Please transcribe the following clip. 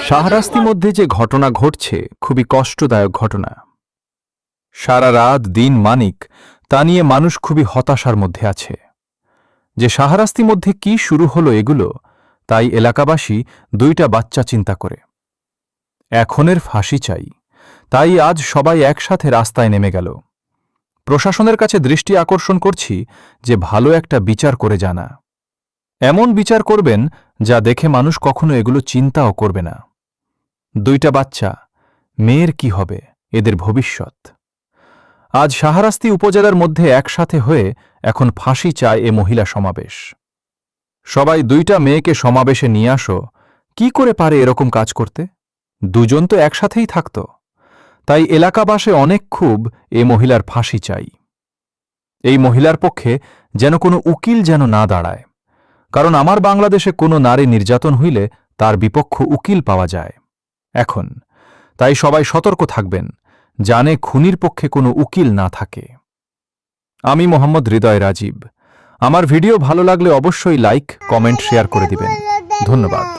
শাহরাস্তি মধ্যে যে ঘটনা ঘটছে খুবই কষ্টদায়ক ঘটনা। সারা রাত দিন মানিক তা নিয়ে মানুষ খুবই হতাশার মধ্যে আছে। যে শাহরাস্তি মধ্যে কি শুরু হলো এগুলো, তাই এলাকাবাসী দুইটা বাচ্চা চিন্তা করে এখনের ফাঁসি চাই। তাই আজ সবাই একসাথে রাস্তায় নেমে গেল। প্রশাসনের কাছে দৃষ্টি আকর্ষণ করছি যে ভালো একটা বিচার করে জানা, এমন বিচার করবেন যা দেখে মানুষ কখনো এগুলো চিন্তাও করবে না। দুইটা বাচ্চা, মেয়ের কি হবে, এদের ভবিষ্যৎ। আজ শাহরাস্তি উপজেলার মধ্যে একসাথে হয়ে এখন ফাঁসি চায় এ মহিলা সমাবেশ। সবাই দুইটা মেয়েকে সমাবেশে নিয়ে আসো, কি করে পারে এরকম কাজ করতে? দুজন তো একসাথেই থাকত। তাই এলাকাবাসে অনেক খুব এ মহিলার ফাঁসি চাই। এই মহিলার পক্ষে যেন কোনো উকিল যেন না দাঁড়ায়, কারণ আমার বাংলাদেশে কোনো নারী নির্যাতন হইলে তার বিপক্ষ উকিল পাওয়া যায় এখন। তাই সবাই সতর্ক থাকবেন, জানে খুনির পক্ষে কোনো উকিল না থাকে। আমি মোহাম্মদ হৃদয় রাজীব। আমার ভিডিও ভালো লাগলে অবশ্যই লাইক, কমেন্ট, শেয়ার করে দিবেন। ধন্যবাদ।